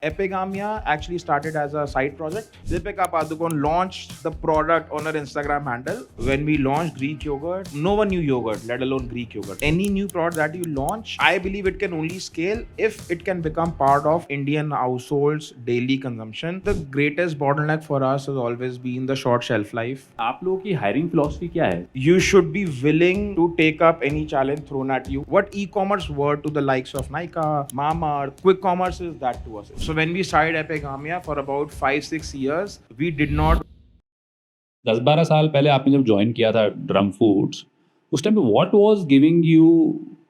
Epigamia actually started as a side project. Deepika Padukone launched the product on her Instagram handle. When we launched Greek yogurt, no one knew yogurt, let alone Greek yogurt. Any new product that you launch, I believe it can only scale if it can become part of Indian households' daily consumption. The greatest bottleneck for us has always been the short shelf life. आप लोगों की hiring philosophy क्या है? You should be willing to take up any challenge thrown at you. What e-commerce were to the likes of Nykaa, Mamaearth, quick commerce is that to us. So when we started Epigamia for about 5-6 years, we did not. 10-12 साल पहले आपने जब join किया था drum foods, उस time पे what was giving you,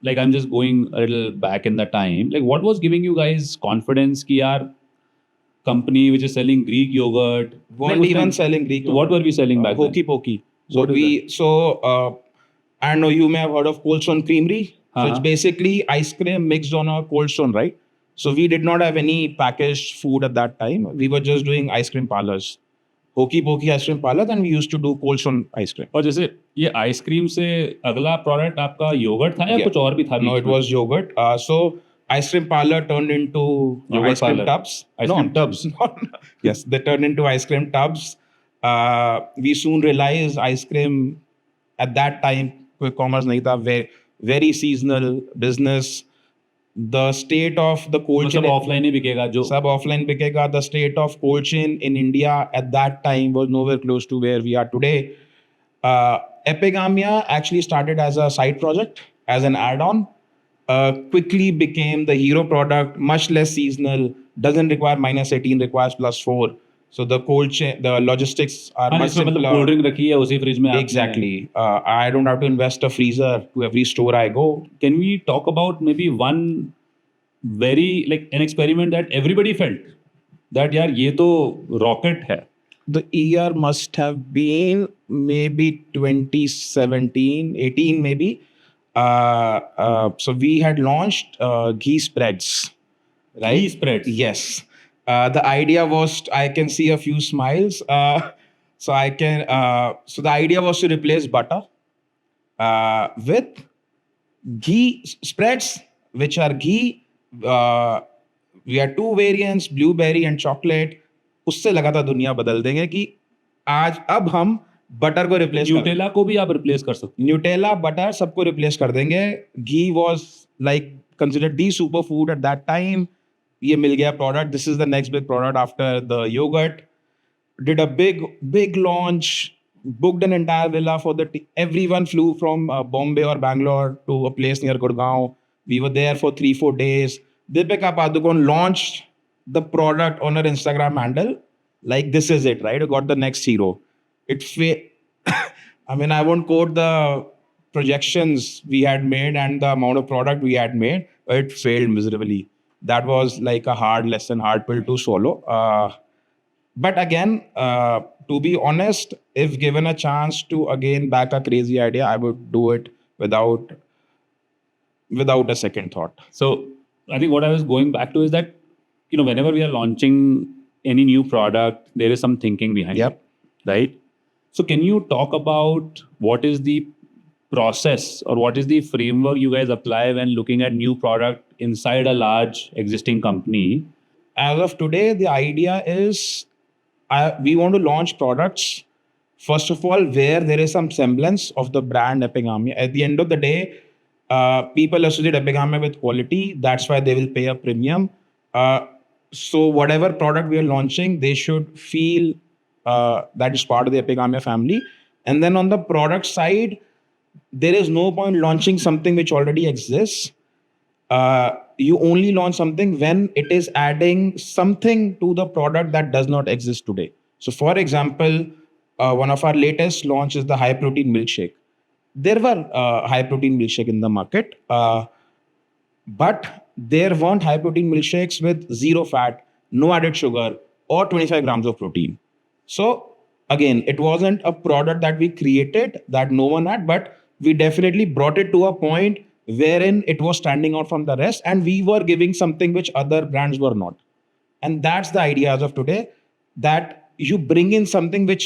like I'm just going a little back in the time, like what was giving you guys confidence कि यार company which is selling Greek yogurt, weren't even selling Greek yogurt. What were we selling back Hokey then? pokey. I know you may have heard of Cold Stone Creamery. So it's basically ice cream mixed on a Cold Stone, right? So we did not have any packaged food at that time. We were just doing ice cream parlors. Hokey pokey ice cream parlors, and we used to do Cold Stone ice cream. और जैसे ये ice cream से अगला product आपका yogurt था या कुछ और भी था? No, it was yogurt. So ice cream parlor turned into Yogurt ice cream parlour. tubs. Ice cream tubs. Yes, they turned into ice cream tubs. We soon realized ice cream at that time, quick commerce nahi tha, very seasonal business. The state of the cold chain, सब offline ही बिकेगा जो सब offline बिकेगा. The state of cold chain in India at that time was nowhere close to where we are today. Epigamia actually started as a side project, as an add-on. Quickly became the hero product, much less seasonal, doesn't require -18, requires +4. So the cold chain, the logistics are much इसमें मतलब simpler. Cold drink रखी है उसी fridge में आपने- Exactly. I don't have to invest a freezer to every store I go. Can we talk about maybe one very like an experiment that everybody felt that यार ये तो rocket है? The year must have been maybe 2017, 18 maybe. So we had launched gheespreads, right? Gheespreads. Yes. The idea was, I can see a few smiles. So the idea was to replace butter with ghee spreads, which are ghee. We had two variants, blueberry and chocolate. उससे लगा था दुनिया बदल देंगे कि आज अब हम बटर को रिप्लेस न्यूटेला को भी आप रिप्लेस कर सकते न्यूटेला बटर सबको रिप्लेस कर देंगे. Ghee was like considered the super food at that time. ये मिल गया product. This is the next big product after the yogurt. Did a big launch, booked an entire villa for the everyone flew from Bombay or Bangalore to a place near Gurgaon. We were there for 3-4 days. Deepika Padukone launched the product on her Instagram handle. Like, this is it, right? I got the next hero. I mean, I won't quote the projections we had made and the amount of product we had made, but it failed miserably. That was like a hard lesson, hard pill to swallow. But again, to be honest, if given a chance to again back a crazy idea, I would do it without a second thought. So I think what I was going back to is that, you know, whenever we are launching any new product, there is some thinking behind Yep. it, right? So can you talk about what is the process or what is the framework you guys apply when looking at new product inside a large existing company? As of today, the idea is we want to launch products, first of all, where there is some semblance of the brand Epigamia. At the end of the day, people associate Epigamia with quality. That's why they will pay a premium. So whatever product we are launching, they should feel that is part of the Epigamia family. And then on the product side, there is no point launching something which already exists. You only launch something when it is adding something to the product that does not exist today. So for example, one of our latest launch is the high protein milkshake. There were high protein milkshake in the market, but there weren't high protein milkshakes with zero fat, no added sugar, or 25 grams of protein. So again, it wasn't a product that we created that no one had, but we definitely brought it to a point wherein it was standing out from the rest, and we were giving something which other brands were not. And that's the idea as of today, that you bring in something which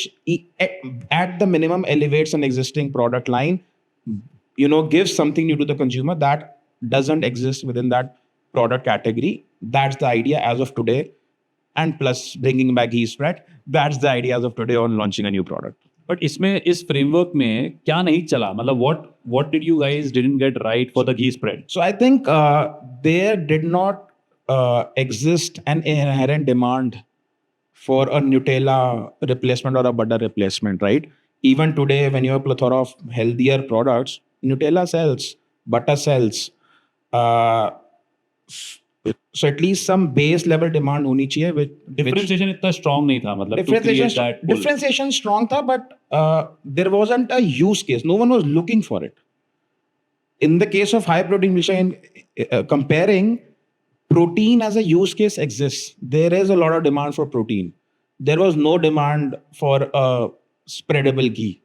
at the minimum elevates an existing product line, gives something new to the consumer that doesn't exist within that product category. That's the idea as of today. And plus bringing back gheespread, that's the idea as of today on launching a new product. But इसमें इस framework में क्या नहीं चला, मतलब what did you guys didn't get right for the ghee spread? So I think there did not exist an inherent demand for a Nutella replacement or a butter replacement, right? Even today, when you have a plethora of healthier products, Nutella sells, butter sells. Uh, so at least some base level demand होनी चाहिए which Differentiation इतना strong नहीं था, मतलब to create differentiation that pull. differentiation strong था, but there wasn't a use case. No one was looking for it. In the case of high protein milk, comparing protein as a use case exists. There is a lot of demand for protein. There was no demand for a spreadable ghee,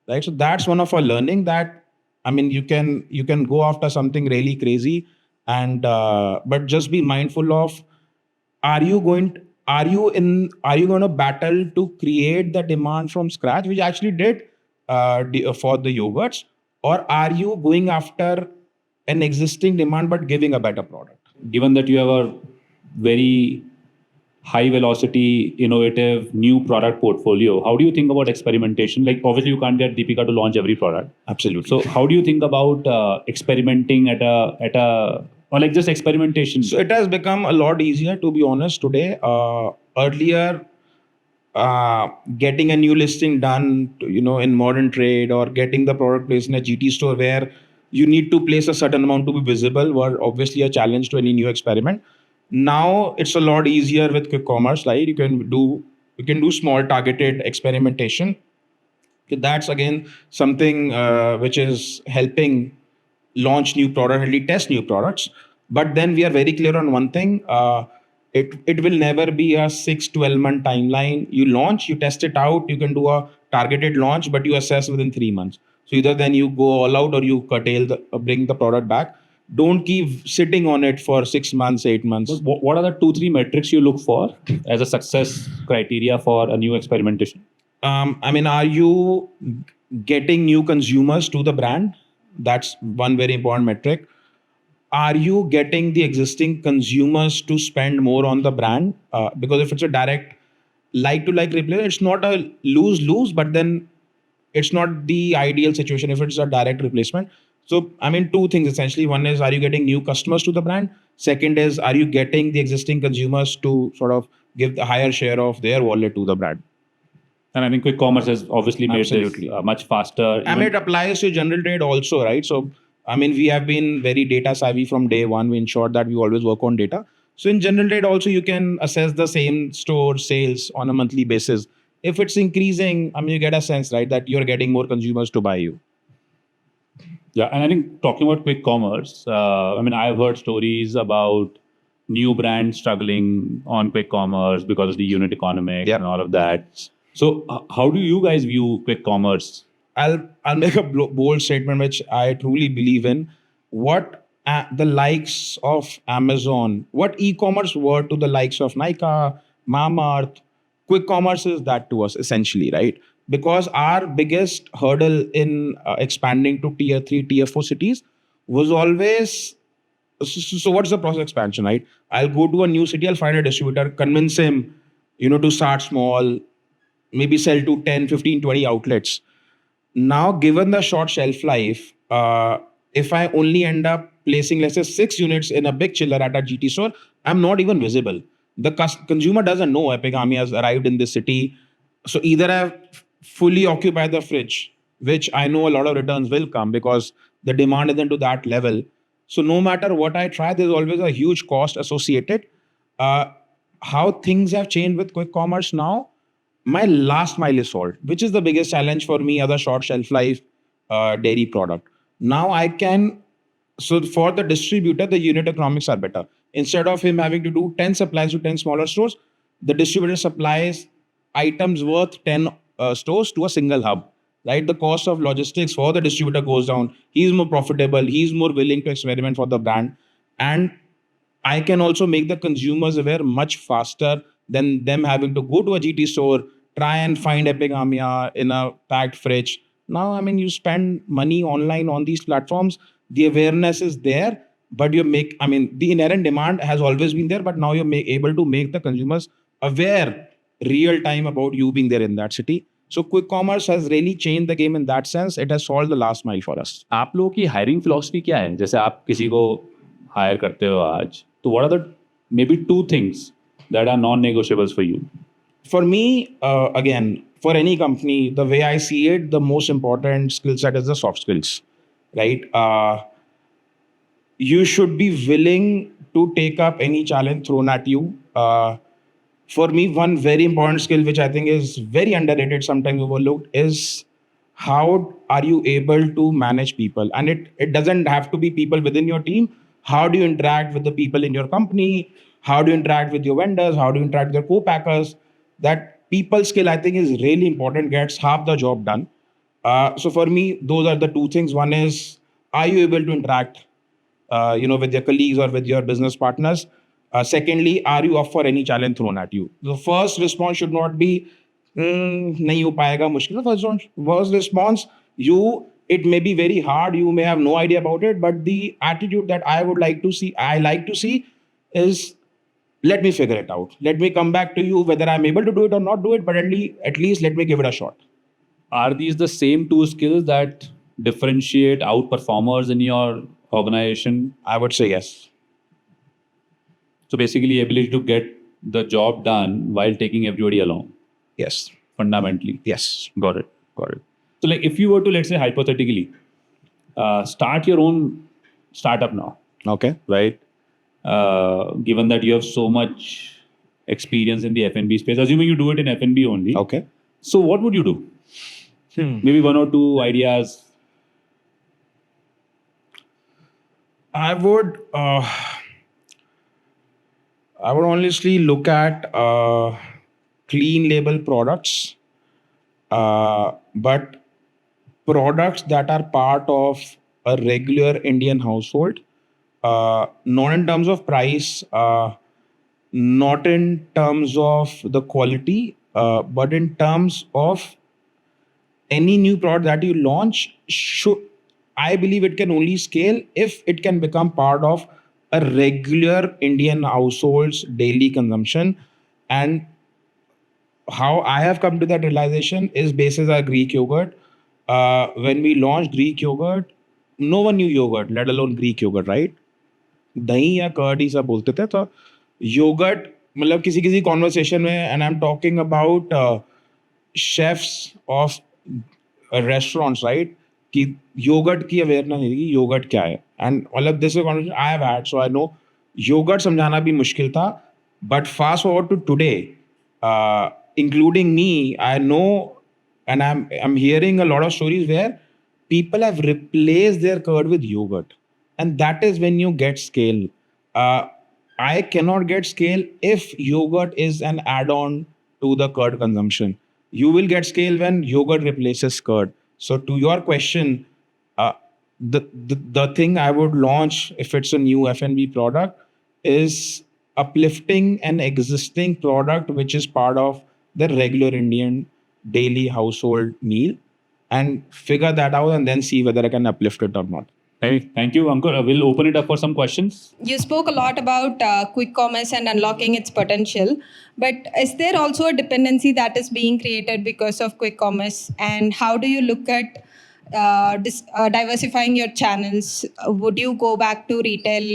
right? So that's one of our learning that, I mean, you can go after something really crazy, and but just be mindful of, are you going to battle to create the demand from scratch, which actually did for the yogurts, or are you going after an existing demand but giving a better product? Given that you have a very high velocity, innovative new product portfolio, how do you think about experimentation? Like, obviously you can't get Deepika to launch every product. Absolutely. So how do you think about experimenting at a or like just experimentation? So it has become a lot easier, to be honest, today. Earlier, getting a new listing done, in modern trade, or getting the product placed in a GT store where you need to place a certain amount to be visible, were obviously a challenge to any new experiment. Now it's a lot easier with quick commerce, right? You can do small targeted experimentation. That's again something which is helping launch new product, really test new products. But then we are very clear on one thing. It will never be a 6-12 month timeline. You launch, you test it out, you can do a targeted launch, but you assess within 3 months. So either then you go all out or you curtail bring the product back. Don't keep sitting on it for 6 months, 8 months. What are the 2-3 metrics you look for as a success criteria for a new experimentation? I mean, are you getting new consumers to the brand? That's one very important metric. Are you getting the existing consumers to spend more on the brand? Because if it's a direct like-to-like replacement, it's not a lose-lose, but then it's not the ideal situation if it's a direct replacement. So, I mean, two things essentially. One is, are you getting new customers to the brand? Second is, are you getting the existing consumers to sort of give the higher share of their wallet to the brand? And I think quick commerce has obviously made Absolutely. this much faster. And it applies to general trade also, right? So, I mean, we have been very data savvy from day one. We ensured that we always work on data. So in general trade also, you can assess the same store sales on a monthly basis. If it's increasing, I mean, you get a sense, right, that you're getting more consumers to buy you. Yeah, and I think talking about quick commerce, I mean, I've heard stories about new brands struggling on quick commerce because of the unit economics and all of that. So how do you guys view quick commerce? I'll make a bold statement, which I truly believe in. What the likes of Amazon, what e-commerce were to the likes of Nykaa, Mamaearth, quick commerce is that to us essentially, right? Because our biggest hurdle in expanding to tier 3, tier 4 cities was always, so what's the process of expansion, right? I'll go to a new city, I'll find a distributor, convince him, to start small, maybe sell to 10, 15, 20 outlets. Now, given the short shelf life, if I only end up placing, let's say, 6 units in a big chiller at a GT store, I'm not even visible. The consumer doesn't know Epigamia has arrived in this city. So either I've fully occupied the fridge, which I know a lot of returns will come because the demand isn't to that level. So no matter what I try, there's always a huge cost associated. How things have changed with quick commerce now, my last mile is solved, which is the biggest challenge for me as a short shelf life dairy product. Now I can, so for the distributor, the unit economics are better. Instead of him having to do 10 supplies to 10 smaller stores, the distributor supplies items worth 10 stores to a single hub, right? The cost of logistics for the distributor goes down. He's more profitable. He's more willing to experiment for the brand. And I can also make the consumers aware much faster than them having to go to a GT store, try and find Epigamia in a packed fridge. Now, I mean, you spend money online on these platforms, the awareness is there. but the inherent demand has always been there, but now you're able to make the consumers aware real time about you being there in that city. So quick commerce has really changed the game in that sense. It has solved the last mile for us. आप लोगों की hiring philosophy क्या है? जैसे आप किसी को higher करते हो आज, तो what are the maybe 2 things that are non negotiables for you? For me, again, for any company, the way I see it, the most important skill set is the soft skills, right? You should be willing to take up any challenge thrown at you. For me, one very important skill, which I think is very underrated, sometimes overlooked, is how are you able to manage people? And it doesn't have to be people within your team. How do you interact with the people in your company? How do you interact with your vendors? How do you interact with your co-packers? That people skill, I think, is really important, gets half the job done. So for me, those are the 2 things. One is, are you able to interact with your colleagues or with your business partners? Secondly, are you up for any challenge thrown at you? The first response should not be, nahi ho payega, mushkil. First response, it may be very hard, you may have no idea about it, but the attitude that I like to see is, let me figure it out. Let me come back to you whether I'm able to do it or not do it, but at least let me give it a shot. Are these the same 2 skills that differentiate outperformers in your organization? I would say yes. So basically, ability to get the job done while taking everybody along. Yes. Fundamentally. Yes. Got it. So like if you were to, let's say hypothetically, start your own startup now, Okay. right? Given that you have so much experience in the F&B space, assuming you do it in F&B only. Okay. So what would you do? Maybe 1 or 2 ideas. I would honestly look at clean label products, but products that are part of a regular Indian household, not in terms of price, not in terms of the quality, but in terms of any new product that you launch. I believe it can only scale if it can become part of a regular Indian household's daily consumption. And how I have come to that realization is basis our Greek yogurt. When we launched Greek yogurt, no one knew yogurt, let alone Greek yogurt, right? दही या curd ही सब बोलते थे. तो yogurt मतलब किसी conversation में, and I am talking about chefs of restaurants, right, कि योगर्ट की अवेयरनेस नहीं थी, योगर्ट क्या है. एंड मतलब this is conversation I have had, so I know yoghurt समझाना भी मुश्किल था. But fast forward to today, including me, I know and I'm hearing a lot of stories where people have replaced their curd with yogurt, and that is when you get scale. I cannot get scale if yogurt is an add-on to the curd consumption. You will get scale when yogurt replaces curd. So to your question, the thing I would launch if it's a new F&B product is uplifting an existing product which is part of the regular Indian daily household meal, and figure that out and then see whether I can uplift it or not. Hey, thank you, Ankur. We'll open it up for some questions. You spoke a lot about quick commerce and unlocking its potential, but is there also a dependency that is being created because of quick commerce? And how do you look at diversifying your channels? Would you go back to retail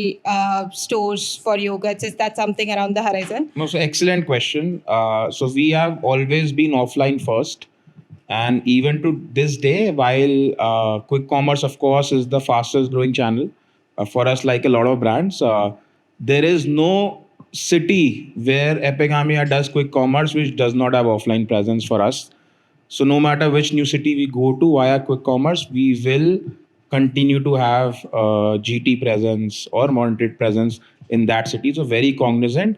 stores for yogurts? Is that something around the horizon? No, so excellent question. So we have always been offline first, and even to this day, while quick commerce, of course, is the fastest growing channel for us, like a lot of brands, there is no city where Epigamia does quick commerce which does not have offline presence for us. So no matter which new city we go to via quick commerce, we will continue to have GT presence or monitored presence in that city. So very cognizant.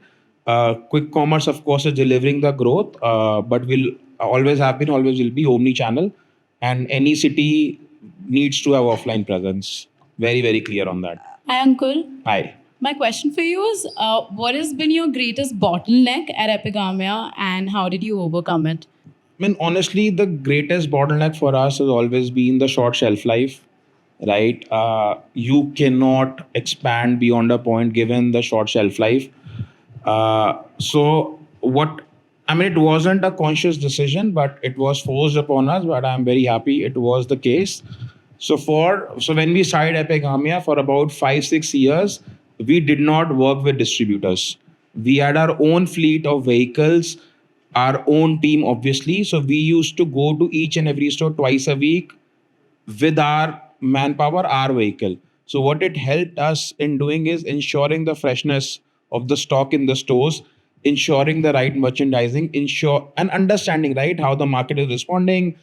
Quick commerce, of course, is delivering the growth, but will always have been, always will be omni-channel, and any city needs to have offline presence. Very, very clear on that. Hi, Ankur. Hi. My question for you is, what has been your greatest bottleneck at Epigamia, and how did you overcome it? I mean, honestly, the greatest bottleneck for us has always been the short shelf life. right? You cannot expand beyond a point given the short shelf life. So what I mean, it wasn't a conscious decision, but it was forced upon us. But I'm very happy it was the case. So when we started Epigamia for about 5-6 years, we did not work with distributors. We had our own fleet of vehicles, our own team, obviously. So we used to go to each and every store twice a week with our manpower, our vehicle. So what it helped us in doing is ensuring the freshness of the stock in the stores, ensuring the right merchandising, ensure and understanding right how the market is responding.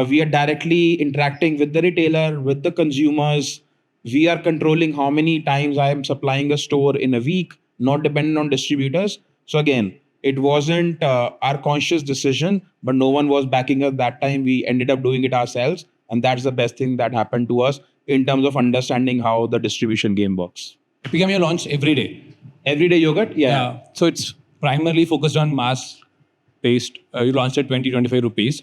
We are directly interacting with the retailer, with the consumers. We are controlling how many times I am supplying a store in a week, not dependent on distributors. So again, it wasn't our conscious decision, but no one was backing us that time. We ended up doing it ourselves, and that's the best thing that happened to us in terms of understanding how the distribution game works. Epigamia launched every day. Everyday yogurt, yeah. So it's primarily focused on mass based. You launched at 20-25 rupees.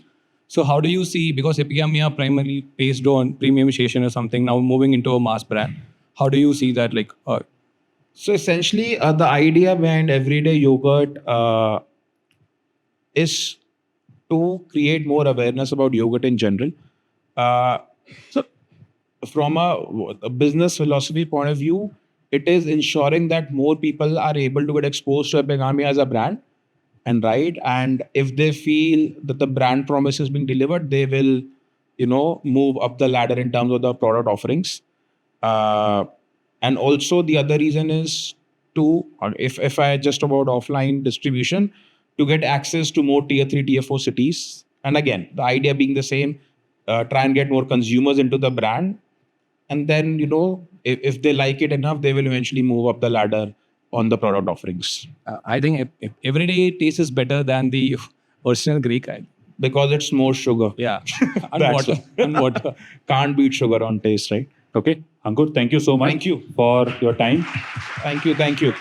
So how do you see, because Epigamia primarily based on premiumization or something, now moving into a mass brand, how do you see that? So essentially, the idea behind everyday yogurt is to create more awareness about yogurt in general. So from a business philosophy point of view, it is ensuring that more people are able to get exposed to Epigamia as a brand. And if they feel that the brand promise is being delivered, they will, move up the ladder in terms of the product offerings. And also the other reason is if I just about offline distribution, to get access to more tier 3, tier 4 cities. And again, the idea being the same, try and get more consumers into the brand. And then, if they like it enough, they will eventually move up the ladder on the product offerings. I think everyday taste is better than the original Greek. Because it's more sugar. Yeah. And That's water. And water. Can't beat sugar on taste, right? Okay, Ankur, thank you so much. Thank you for your time. Thank you.